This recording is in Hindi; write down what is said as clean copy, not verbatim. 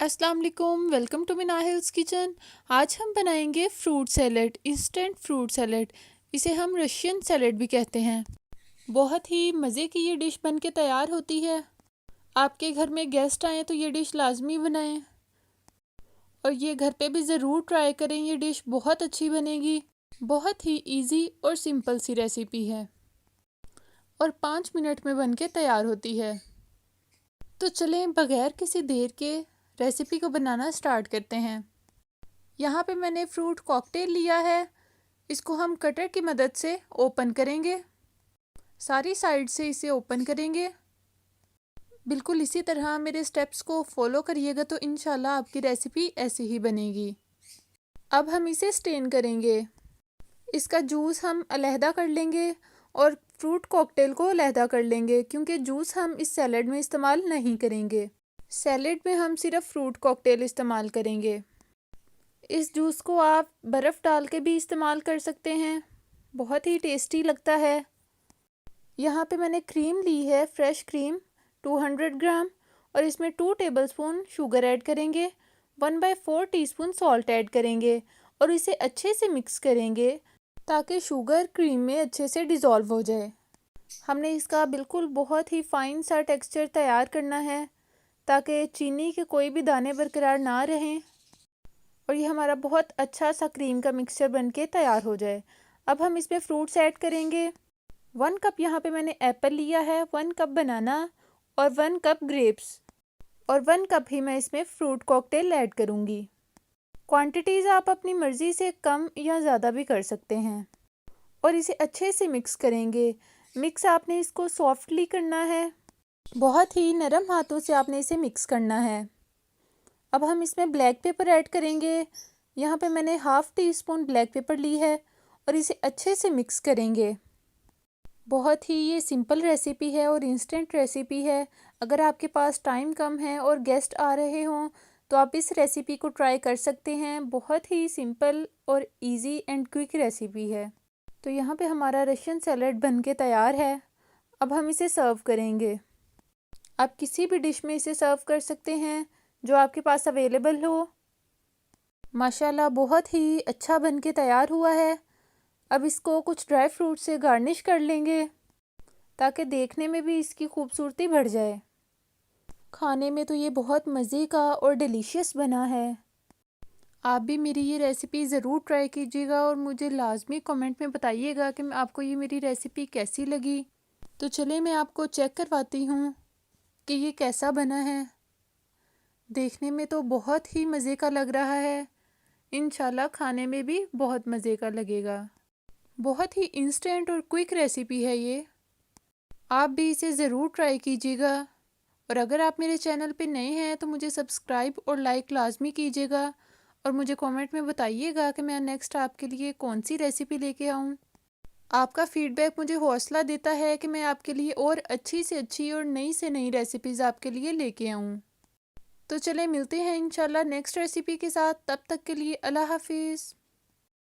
अस्सलाम वालेकुम, वेलकम टू मिनाहिल्स किचन। आज हम बनाएंगे fruit salad, instant fruit salad. इसे हम रशियन सैलेड भी कहते हैं। बहुत ही मज़े की ये डिश बन के तैयार होती है। आपके घर में गेस्ट आए तो ये डिश लाजमी बनाएं और ये घर पे भी ज़रूर ट्राई करें। ये डिश बहुत अच्छी बनेगी। बहुत ही इजी और सिंपल सी रेसिपी है और 5 मिनट में बन के तैयार होती है। तो चलें बगैर किसी देर के रेसिपी को बनाना स्टार्ट करते हैं। यहाँ पे मैंने फ्रूट कॉकटेल लिया है। इसको हम कटर की मदद से ओपन करेंगे। सारी साइड से इसे ओपन करेंगे। बिल्कुल इसी तरह मेरे स्टेप्स को फॉलो करिएगा तो इंशाल्लाह आपकी रेसिपी ऐसी ही बनेगी। अब हम इसे स्टेन करेंगे। इसका जूस हम अलहदा कर लेंगे और फ्रूट कॉकटेल को अलहदा कर लेंगे, क्योंकि जूस हम इस सैलेड में इस्तेमाल नहीं करेंगे। सैलेड में हम सिर्फ फ्रूट कॉकटेल इस्तेमाल करेंगे। इस जूस को आप बर्फ़ डाल के भी इस्तेमाल कर सकते हैं, बहुत ही टेस्टी लगता है। यहाँ पे मैंने क्रीम ली है, फ्रेश क्रीम 200 ग्राम, और इसमें 2 टेबलस्पून शुगर ऐड करेंगे, 1/4 टीस्पून सॉल्ट ऐड करेंगे और इसे अच्छे से मिक्स करेंगे ताकि शुगर क्रीम में अच्छे से डिज़ोल्व हो जाए। हमने इसका बिल्कुल बहुत ही फ़ाइन सा टेक्सचर तैयार करना है ताकि चीनी के कोई भी दाने बरकरार ना रहें और ये हमारा बहुत अच्छा सा क्रीम का मिक्सचर बनके तैयार हो जाए। अब हम इसमें फ्रूट्स ऐड करेंगे। 1 कप यहाँ पे मैंने एप्पल लिया है, 1 कप बनाना और 1 कप ग्रेप्स, और 1 कप ही मैं इसमें फ्रूट कॉकटेल ऐड करूँगी। क्वांटिटीज़ आप अपनी मर्ज़ी से कम या ज़्यादा भी कर सकते हैं और इसे अच्छे से मिक्स करेंगे। मिक्स आपने इसको सॉफ्टली करना है, बहुत ही नरम हाथों से आपने इसे मिक्स करना है। अब हम इसमें ब्लैक पेपर ऐड करेंगे। यहाँ पे मैंने half teaspoon black pepper ली है और इसे अच्छे से मिक्स करेंगे। बहुत ही ये सिंपल रेसिपी है और इंस्टेंट रेसिपी है। अगर आपके पास टाइम कम है और गेस्ट आ रहे हों तो आप इस रेसिपी को ट्राई कर सकते हैं। बहुत ही सिंपल और इजी एंड क्विक रेसिपी है। तो यहाँ पे हमारा रशियन सैलेड बन के तैयार है। अब हम इसे सर्व करेंगे। आप किसी भी डिश में इसे सर्व कर सकते हैं जो आपके पास अवेलेबल हो। माशाल्लाह बहुत ही अच्छा बन के तैयार हुआ है। अब इसको कुछ ड्राई फ्रूट से गार्निश कर लेंगे ताकि देखने में भी इसकी खूबसूरती बढ़ जाए। खाने में तो ये बहुत मज़े का और डिलीशियस बना है। आप भी मेरी ये रेसिपी ज़रूर ट्राई कीजिएगा और मुझे लाजमी कमेंट में बताइएगा कि आपको ये मेरी रेसिपी कैसी लगी। तो चलिए मैं आपको चेक करवाती हूँ कि ये कैसा बना है। देखने में तो बहुत ही मज़े का लग रहा है। इंशाल्लाह खाने में भी बहुत मज़े का लगेगा। बहुत ही इंस्टेंट और क्विक रेसिपी है ये। आप भी इसे ज़रूर ट्राई कीजिएगा और अगर आप मेरे चैनल पे नए हैं तो मुझे सब्सक्राइब और लाइक लाजमी कीजिएगा और मुझे कमेंट में बताइएगा कि मैं नेक्स्ट आपके लिए कौन सी रेसिपी लेके आऊँ। आपका फ़ीडबैक मुझे हौसला देता है कि मैं आपके लिए और अच्छी से अच्छी और नई से नई रेसिपीज़ आपके लिए लेके आऊँ। तो चलें मिलते हैं इंशाल्लाह नेक्स्ट रेसिपी के साथ। तब तक के लिए अल्लाह हाफिज़।